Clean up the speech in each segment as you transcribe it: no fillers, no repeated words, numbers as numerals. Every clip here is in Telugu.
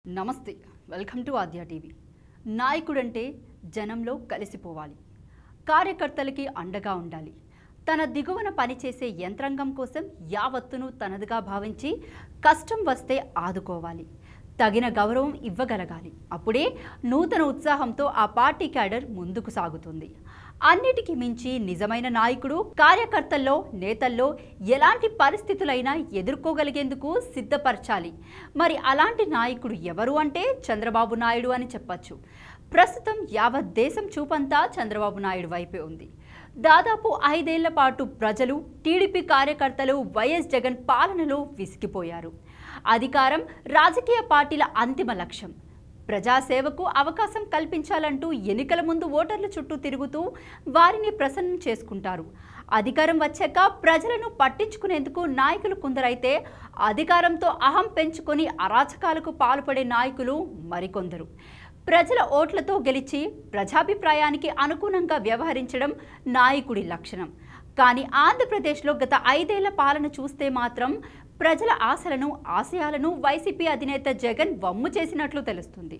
నమస్తే వెల్కమ్ టు ఆద్య టీవీ నాయకుడంటే జనంలో కలిసిపోవాలి కార్యకర్తలకి అండగా ఉండాలి తన దిగువన పనిచేసే యంత్రాంగం కోసం యావత్తును తనదిగా భావించి కష్టం వస్తే ఆదుకోవాలి తగిన గౌరవం ఇవ్వగలగాలి అప్పుడే నూతన ఉత్సాహంతో ఆ పార్టీ క్యాడర్ ముందుకు సాగుతుంది అన్నిటికీ మించి నిజమైన నాయకుడు కార్యకర్తల్లో నేతల్లో ఎలాంటి పరిస్థితులైనా ఎదుర్కోగలిగేందుకు సిద్ధపరచాలి మరి అలాంటి నాయకుడు ఎవరు అంటే చంద్రబాబు నాయుడు అని చెప్పొచ్చు ప్రస్తుతం యావత్ దేశం చూపంతా చంద్రబాబు నాయుడు వైపే ఉంది దాదాపు 5 ఏళ్ల పాటు ప్రజలు టీడీపీ కార్యకర్తలు వైఎస్ జగన్ పాలనలో విసిగిపోయారు అధికారం రాజకీయ పార్టీల అంతిమ లక్ష్యం ప్రజాసేవకు అవకాశం కల్పించాలంటూ ఎన్నికల ముందు ఓటర్ల చుట్టూ తిరుగుతూ వారిని ప్రసన్నం చేసుకుంటారు అధికారం వచ్చాక ప్రజలను పట్టించుకునేందుకు నాయకులు కొందరైతే అధికారంతో అహం పెంచుకొని అరాచకాలకు పాల్పడే నాయకులు మరికొందరు ప్రజల ఓట్లతో గెలిచి ప్రజాభిప్రాయానికి అనుగుణంగా వ్యవహరించడం నాయకుడి లక్షణం కానీ ఆంధ్రప్రదేశ్లో గత 5 ఏళ్ల పాలన చూస్తే మాత్రం ప్రజల ఆశలను ఆశయాలను వైసీపీ అధినేత జగన్ వమ్ము చేసినట్లు తెలుస్తుంది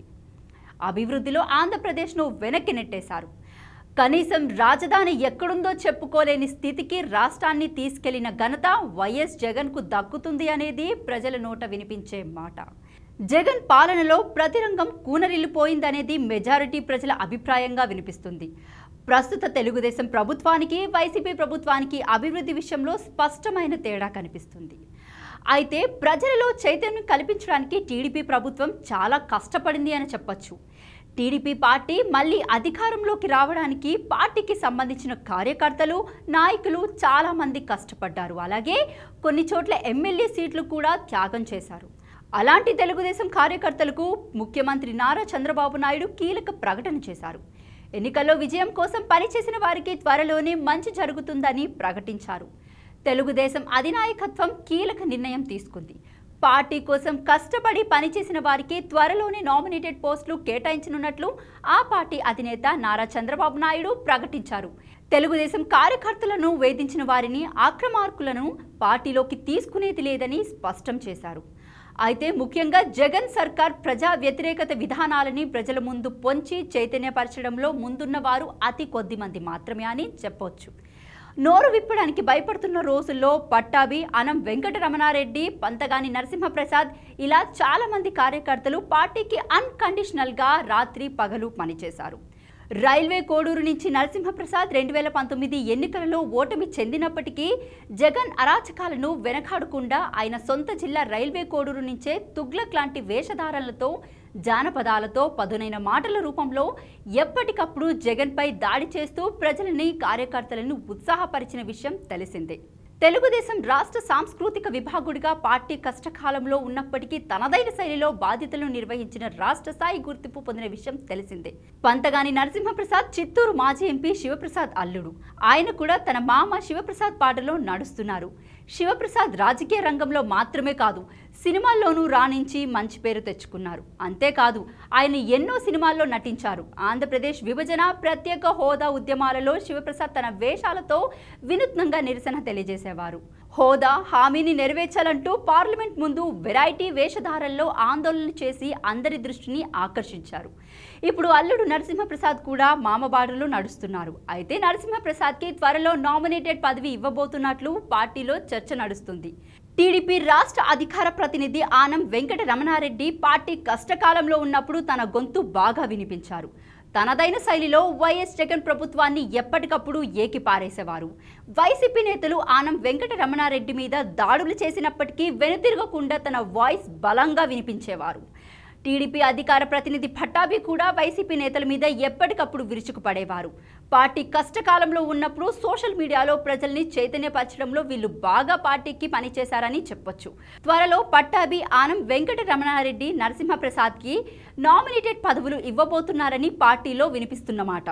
అభివృద్ధిలో ఆంధ్రప్రదేశ్ను వెనక్కి నెట్టేశారు కనీసం రాజధాని ఎక్కడుందో చెప్పుకోలేని స్థితికి రాష్ట్రాన్ని తీసుకెళ్లిన ఘనత వైఎస్ జగన్కు దక్కుతుంది అనేది ప్రజల నోట వినిపించే మాట జగన్ పాలనలో ప్రతి రంగం కూనరిల్లిపోయిందనేది మెజారిటీ ప్రజల అభిప్రాయంగా వినిపిస్తుంది ప్రస్తుత తెలుగుదేశం ప్రభుత్వానికి వైసీపీ ప్రభుత్వానికి అభివృద్ధి విషయంలో స్పష్టమైన తేడా కనిపిస్తుంది అయితే ప్రజలలో చైతన్యం కల్పించడానికి టీడీపీ ప్రభుత్వం చాలా కష్టపడింది అని చెప్పొచ్చు టీడీపీ పార్టీ మళ్ళీ అధికారంలోకి రావడానికి పార్టీకి సంబంధించిన కార్యకర్తలు నాయకులు చాలామంది కష్టపడ్డారు అలాగే కొన్ని చోట్ల ఎమ్మెల్యే సీట్లు కూడా త్యాగం చేశారు అలాంటి తెలుగుదేశం కార్యకర్తలకు ముఖ్యమంత్రి నారా చంద్రబాబు నాయుడు కీలక ప్రకటన చేశారు ఎన్నికల్లో విజయం కోసం పనిచేసిన వారికి త్వరలోనే మంచి జరుగుతుందని ప్రకటించారు తెలుగుదేశం అధినాయకత్వం కీలక నిర్ణయం తీసుకుంది పార్టీ కోసం కష్టపడి పనిచేసిన వారికి త్వరలోనే నామినేటెడ్ పోస్టులు కేటాయించనున్నట్లు ఆ పార్టీ అధినేత నారా చంద్రబాబు నాయుడు ప్రకటించారు తెలుగుదేశం కార్యకర్తలను వేధించిన వారిని అక్రమార్కులను పార్టీలోకి తీసుకునేది లేదని స్పష్టం చేశారు అయితే ముఖ్యంగా జగన్ సర్కార్ ప్రజా వ్యతిరేకత విధానాలని ప్రజల ముందు పొంచి చైతన్యపరచడంలో ముందున్న వారు అతి కొద్ది మంది మాత్రమే అని చెప్పొచ్చు నోరు విప్పడానికి భయపడుతున్న రోజుల్లో పట్టాభి అనం వెంకటరమణారెడ్డి పంతగాని నరసింహప్రసాద్ ఇలా చాలా మంది కార్యకర్తలు పార్టీకి అన్కండిషనల్గా రాత్రి పగలు పనిచేశారు రైల్వే కోడూరు నుంచి నరసింహప్రసాద్ 2019 ఎన్నికలలో ఓటమి చెందినప్పటికీ జగన్ అరాచకాలను వెనకాడకుండా ఆయన సొంత జిల్లా రైల్వే కోడూరు నుంచే తుగ్లక్ లాంటి వేషధారణలతో జానపదాలతో పదునైన మాటల రూపంలో ఎప్పటికప్పుడు జగన్పై దాడి చేస్తూ ప్రజలని కార్యకర్తలను ఉత్సాహపరిచిన విషయం తెలిసిందే తెలుగుదేశం రాష్ట్ర సాంస్కృతిక విభాగుడిగా పార్టీ కష్టకాలంలో ఉన్నప్పటికీ తనదైన శైలిలో బాధ్యతలను నిర్వహించిన రాష్ట్ర స్థాయి గుర్తింపు పొందిన విషయం తెలిసిందే పంతగాని నరసింహప్రసాద్ చిత్తూరు మాజీ ఎంపీ శివప్రసాద్ అల్లుడు ఆయన కూడా తన మామ శివప్రసాద్ పాటలో నడుస్తున్నారు శివప్రసాద్ రాజకీయ రంగంలో మాత్రమే కాదు సినిమాల్లోనూ రాణించి మంచి పేరు తెచ్చుకున్నారు అంతేకాదు ఆయన ఎన్నో సినిమాల్లో నటించారు ఆంధ్రప్రదేశ్ విభజన ప్రత్యేక హోదా ఉద్యమాలలో శివప్రసాద్ తన వేషాలతో వినూత్నంగా నిరసన తెలియజేసేవారు హోదా హామీని నెరవేర్చాలంటూ పార్లమెంట్ ముందు వెరైటీ వేషధారల్లో ఆందోళన చేసి అందరి దృష్టిని ఆకర్షించారు ఇప్పుడు అల్లుడు నరసింహప్రసాద్ కూడా మామబాటలో నడుస్తున్నారు అయితే నరసింహప్రసాద్కి త్వరలో నామినేటెడ్ పదవి ఇవ్వబోతున్నట్లు పార్టీలో చర్చ నడుస్తుంది టీడీపీ రాష్ట్ర అధికార ప్రతినిధి ఆనం వెంకటరమణారెడ్డి పార్టీ కష్టకాలంలో ఉన్నప్పుడు తన గొంతు బాగా వినిపించారు తనదైన శైలిలో వైఎస్ జగన్ ప్రభుత్వాన్ని ఎప్పటికప్పుడు ఏకిపారేసేవారు వైసీపీ నేతలు ఆనం వెంకటరమణారెడ్డి మీద దాడులు చేసినప్పటికీ వెనుతిరగకుండా తన వాయిస్ బలంగా వినిపించేవారు టీడీపీ అధికార ప్రతినిధి పట్టాభి కూడా వైసీపీ నేతల మీద ఎప్పటికప్పుడు విరుచుకుపడేవారు పార్టీ కష్టకాలంలో ఉన్నప్పుడు సోషల్ మీడియాలో ప్రజల్ని చైతన్యపరచడంలో వీళ్ళు బాగా పార్టీకి పనిచేశారని చెప్పొచ్చు త్వరలో పట్టాభి ఆనం వెంకటరమణారెడ్డి నరసింహప్రసాద్కి నామినేటెడ్ పదవులు ఇవ్వబోతున్నారని పార్టీలో వినిపిస్తున్నమాట